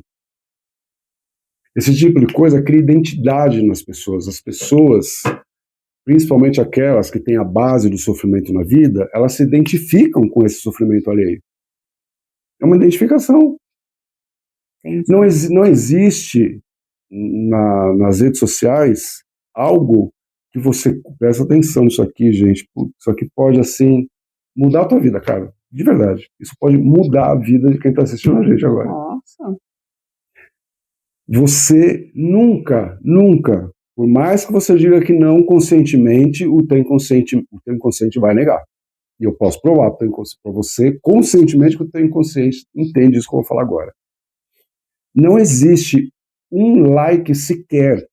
Esse tipo de coisa cria identidade nas pessoas. As pessoas, principalmente aquelas que têm a base do sofrimento na vida, elas se identificam com esse sofrimento alheio. É uma identificação. Não existe nas redes sociais algo que você presta atenção nisso aqui, gente. Isso aqui pode, assim, mudar a tua vida, cara. De verdade. Isso pode mudar a vida de quem está assistindo a gente agora. Nossa. Você nunca, por mais que você diga que não conscientemente, o teu inconsciente vai negar. E eu posso provar para você conscientemente que o teu inconsciente entende isso que eu vou falar agora. Não existe um like sequer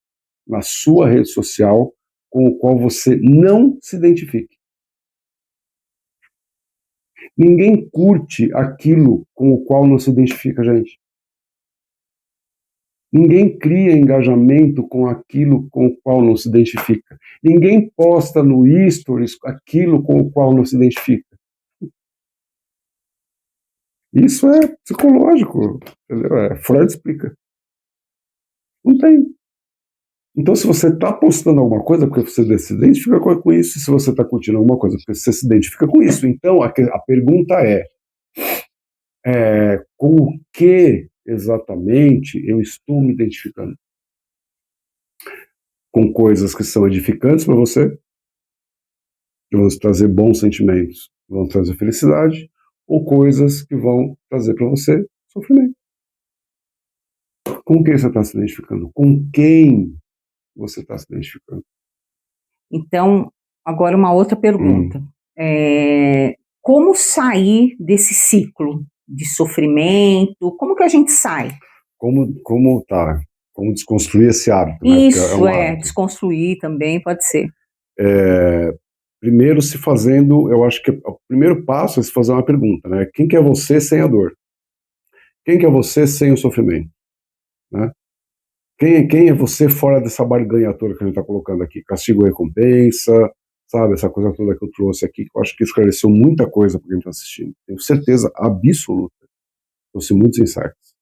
na sua rede social com o qual você não se identifique. Ninguém curte aquilo com o qual não se identifica, gente. Ninguém cria engajamento com aquilo com o qual não se identifica. Ninguém posta no Stories aquilo com o qual não se identifica. Isso é psicológico, entendeu? Freud explica. Não tem. Então, se você está postando alguma coisa porque você se identifica com isso, e se você está curtindo alguma coisa porque você se identifica com isso, então a pergunta com o que exatamente eu estou me identificando? Com coisas que são edificantes para você, que vão trazer bons sentimentos, vão trazer felicidade, ou coisas que vão trazer para você sofrimento. Com quem você está se identificando? Com quem você está se identificando? Então, agora uma outra pergunta. Como sair desse ciclo de sofrimento? Como que a gente sai? Como desconstruir esse hábito? Isso, desconstruir também, pode ser. Primeiro se fazendo, eu acho que o primeiro passo é se fazer uma pergunta, né? Quem que é você sem a dor? Quem que é você sem o sofrimento? Né? Quem é você fora dessa barganha toda que a gente está colocando aqui? Castigo e recompensa, sabe? Essa coisa toda que eu trouxe aqui, que eu acho que esclareceu muita coisa para quem está assistindo. Tenho certeza absoluta. Trouxe muitos insights.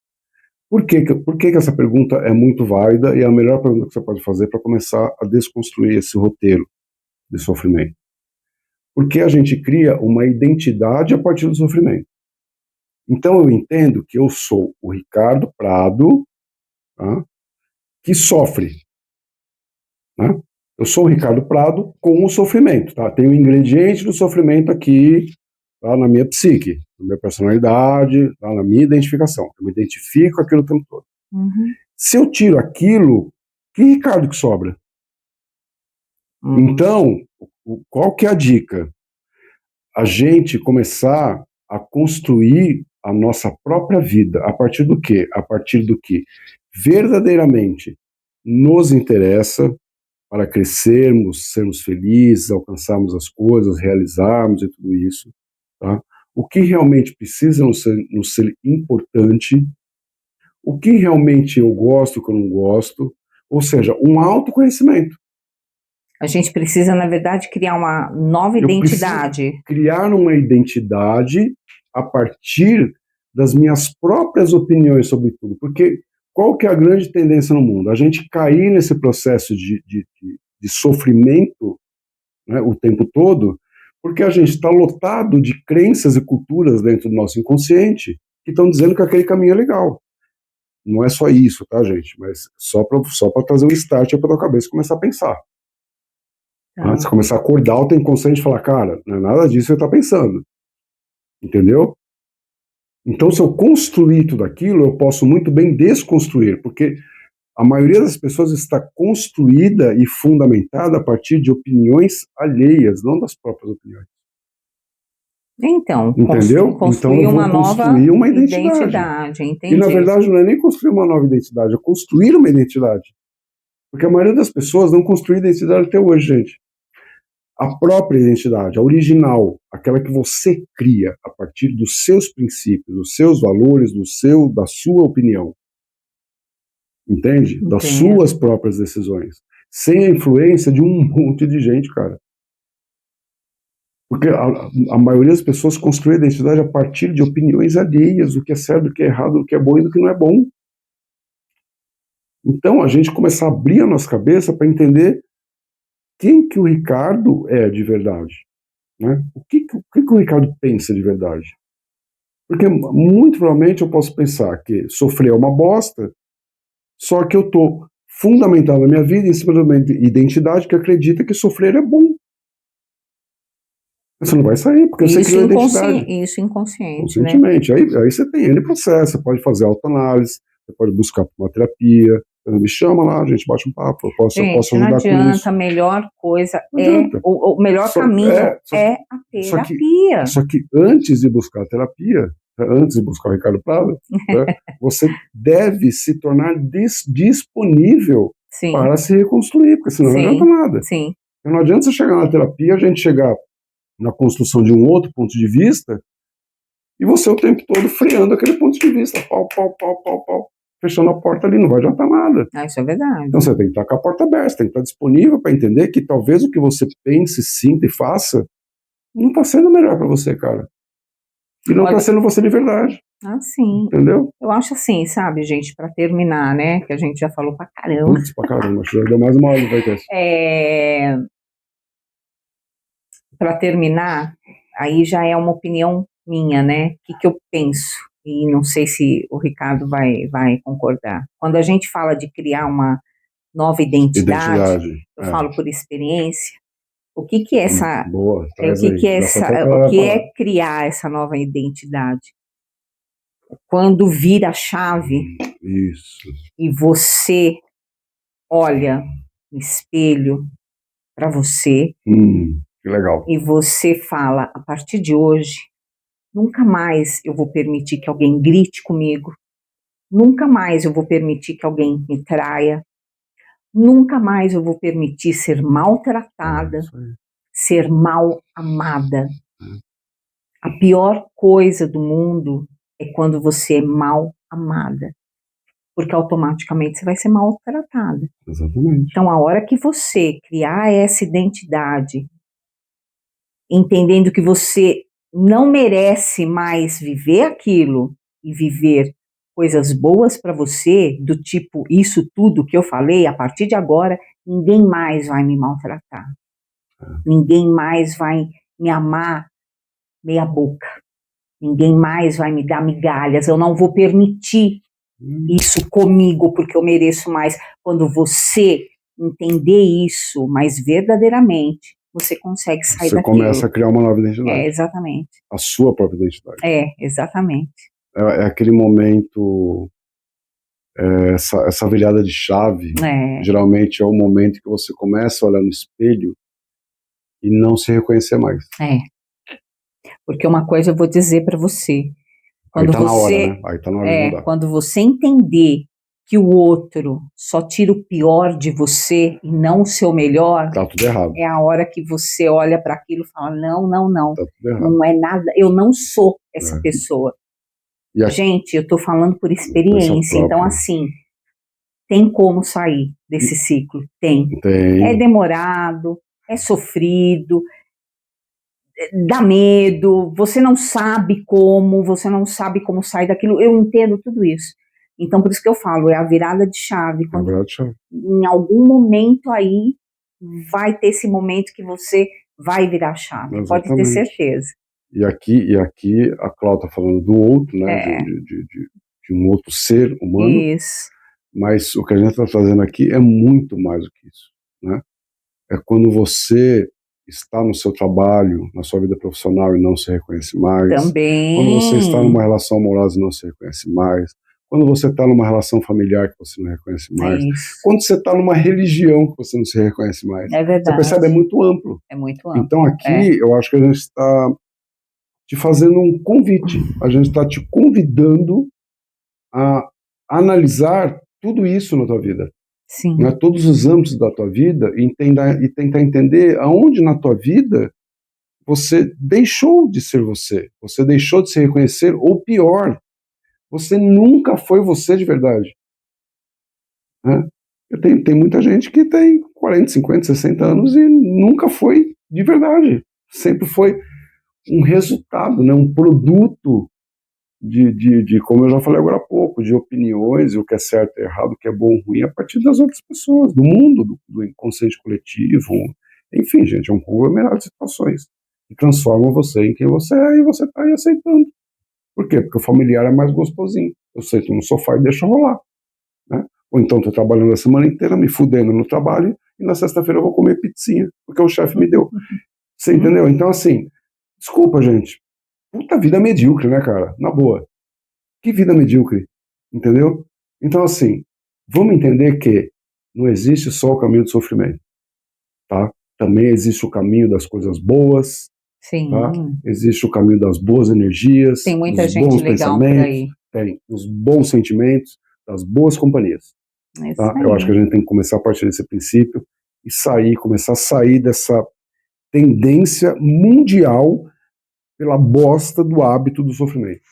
Por que essa pergunta é muito válida e é a melhor pergunta que você pode fazer para começar a desconstruir esse roteiro de sofrimento? Porque a gente cria uma identidade a partir do sofrimento. Então eu entendo que eu sou o Ricardo Prado, tá, que sofre. Né? Eu sou o Ricardo Prado com o sofrimento. Tá? Tem o ingrediente do sofrimento aqui, tá, na minha psique, na minha personalidade, tá, na minha identificação. Eu me identifico com aquilo o tempo todo. Uhum. Se eu tiro aquilo, que Ricardo que sobra? Então, qual que é a dica? A gente começar a construir a nossa própria vida. A partir do quê? A partir do que verdadeiramente nos interessa para crescermos, sermos felizes, alcançarmos as coisas, realizarmos e tudo isso. Tá? O que realmente precisa nos ser importante, o que realmente eu gosto, o que eu não gosto, ou seja, um autoconhecimento. A gente precisa, na verdade, criar uma nova identidade. Criar uma identidade a partir das minhas próprias opiniões sobre tudo. Porque qual que é a grande tendência no mundo? A gente cair nesse processo de sofrimento, né, o tempo todo, porque a gente está lotado de crenças e culturas dentro do nosso inconsciente que estão dizendo que aquele caminho é legal. Não é só isso, tá, gente? Mas só para trazer um start para a tua cabeça começar a pensar. Você começar a acordar o teu inconsciente e falar, cara, não é nada disso que você está pensando. Entendeu? Então, se eu construir tudo aquilo, eu posso muito bem desconstruir, porque a maioria das pessoas está construída e fundamentada a partir de opiniões alheias, não das próprias opiniões. Então, entendeu? Construir então eu vou construir uma identidade. Entendi. E na verdade não é nem construir uma nova identidade, é construir uma identidade. Porque a maioria das pessoas não construiu identidade até hoje, gente. A própria identidade, a original, aquela que você cria a partir dos seus princípios, dos seus valores, da sua opinião. Entende? Das suas próprias decisões. Sem a influência de um monte de gente, cara. Porque a maioria das pessoas construi a identidade a partir de opiniões alheias, do que é certo, do que é errado, do que é bom e do que não é bom. Então, a gente começar a abrir a nossa cabeça para entender quem que o Ricardo é de verdade. Né? O que o Ricardo pensa de verdade? Porque muito provavelmente eu posso pensar que sofrer é uma bosta, só que eu estou fundamentando a minha vida em cima de uma identidade que acredita que sofrer é bom. Você não vai sair, porque você criou a identidade. Isso inconsciente. Conscientemente. Né? Aí você tem N processo, você pode fazer autoanálise, você pode buscar uma terapia, me chama lá, a gente bate um papo, eu posso ajudar com isso. Não adianta, a melhor coisa o melhor caminho é a terapia. Só que antes de buscar a terapia, antes de buscar o Ricardo Prado, né, você deve se tornar disponível para se reconstruir, porque senão não adianta nada. Sim. Não adianta você chegar na terapia, a gente chegar na construção de um outro ponto de vista, e você o tempo todo freando aquele ponto de vista, pau, fechando a porta ali, não vai adiantar nada. Isso é verdade. Então você tem que estar com a porta aberta, tem que estar disponível para entender que talvez o que você pense, sinta e faça não está sendo melhor para você, cara. E não está sendo você de verdade. Sim. Entendeu? Eu acho assim, sabe, gente, para terminar, né, que a gente já falou pra caramba. Putz, pra caramba, acho que já deu mais uma hora, vai ter. Para terminar, aí já é uma opinião minha, né? O que eu penso? E não sei se o Ricardo vai concordar. Quando a gente fala de criar uma nova identidade. Eu falo por experiência. O que é essa? Boa, o que é criar essa nova identidade? Quando vira a chave. Isso. E você olha no espelho para você. Que legal. E você fala, a partir de hoje, nunca mais eu vou permitir que alguém grite comigo, nunca mais eu vou permitir que alguém me traia, nunca mais eu vou permitir ser maltratada, ser mal amada. A pior coisa do mundo é quando você é mal amada, porque automaticamente você vai ser maltratada. Exatamente. Então, a hora que você criar essa identidade, entendendo que você não merece mais viver aquilo e viver coisas boas para você, do tipo, isso tudo que eu falei, a partir de agora, ninguém mais vai me maltratar. Ninguém mais vai me amar meia boca. Ninguém mais vai me dar migalhas. Eu não vou permitir isso comigo, porque eu mereço mais. Quando você entender isso, mas verdadeiramente, você consegue sair daquilo. Você começa a criar uma nova identidade. Exatamente. A sua própria identidade. Exatamente. É aquele momento, essa virada de chave, geralmente é o momento que você começa a olhar no espelho e não se reconhecer mais. Porque uma coisa eu vou dizer para você. Quando na hora, né? Aí tá na hora de mudar. Quando você entender que o outro só tira o pior de você e não o seu melhor, tá tudo errado. É a hora que você olha para aquilo e fala, não. Tá tudo errado. Não é nada, eu não sou essa pessoa. Gente, eu tô falando por experiência, então assim, tem como sair desse ciclo? Tem. É demorado, é sofrido, dá medo, você não sabe como sair daquilo, eu entendo tudo isso. Então, por isso que eu falo, é a virada de chave. Quando em algum momento aí, vai ter esse momento que você vai virar a chave, pode ter certeza. E aqui a Cláudia está falando do outro, né, de um outro ser humano. Isso. Mas o que a gente está fazendo aqui é muito mais do que isso, né? É quando você está no seu trabalho, na sua vida profissional e não se reconhece mais. Também. Quando você está numa relação amorosa e não se reconhece mais. Quando você está numa relação familiar que você não reconhece mais. Quando você está numa religião que você não se reconhece mais. É verdade. Você percebe, é muito amplo. É muito amplo. Então aqui eu acho que a gente está te fazendo um convite. A gente está te convidando a analisar tudo isso na tua vida. Sim. Né, todos os âmbitos da tua vida e tentar entender aonde na tua vida você deixou de ser você deixou de se reconhecer, ou pior, você nunca foi você de verdade. Né? Tem muita gente que tem 40, 50, 60 anos e nunca foi de verdade. Sempre foi um resultado, né, um produto de, como eu já falei agora há pouco, de opiniões, o que é certo e errado, o que é bom ou ruim, a partir das outras pessoas, do mundo, do inconsciente coletivo. Enfim, gente, é um conglomerado de situações que transformam você em quem você é e você está aí aceitando. Por quê? Porque o familiar é mais gostosinho. Eu sento no sofá e deixo rolar. Né? Ou então estou trabalhando a semana inteira, me fudendo no trabalho, e na sexta-feira eu vou comer pizzinha, porque o chefe me deu. Você entendeu? Então, assim, desculpa, gente. Puta vida medíocre, né, cara? Na boa. Que vida medíocre. Entendeu? Então, assim, vamos entender que não existe só o caminho do sofrimento. Tá? Também existe o caminho das coisas boas. Sim. Tá? Existe o caminho das boas energias. Tem muita dos gente bons legal por aí. Tem. Dos bons sentimentos, das boas companhias. Tá? Eu acho que a gente tem que começar a partir desse princípio e começar a sair dessa tendência mundial pela bosta do hábito do sofrimento.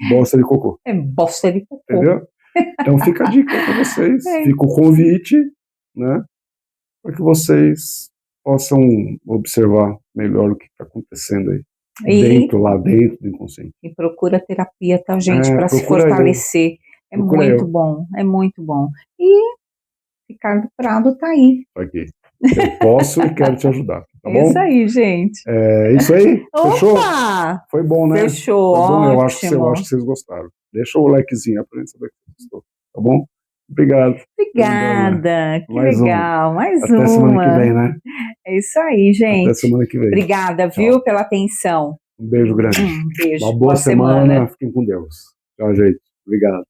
Bosta de cocô. É bosta de cocô. Entendeu? Então fica a dica para vocês, fica o convite, né, para que vocês possam observar melhor o que está acontecendo aí, lá dentro do inconsciente. E procura terapia, tá, gente, para se fortalecer. É muito bom, é muito bom. E Ricardo Prado tá aí. Tá aqui. Eu posso e quero te ajudar, tá bom? Isso aí, gente. É isso aí? Fechou? Opa! Foi bom, né? Fechou, Foi bom. ótimo. Eu acho que vocês gostaram. Deixa o likezinho pra gente saber que gostou, tá bom? Obrigado. Obrigada, que mais legal. Mais Até uma. Até semana que vem, né? É isso aí, gente. Até semana que vem. Obrigada, Tchau. Viu, pela atenção. Um beijo grande. Beijo. Uma boa semana. Fiquem com Deus. Tchau, gente. Obrigado.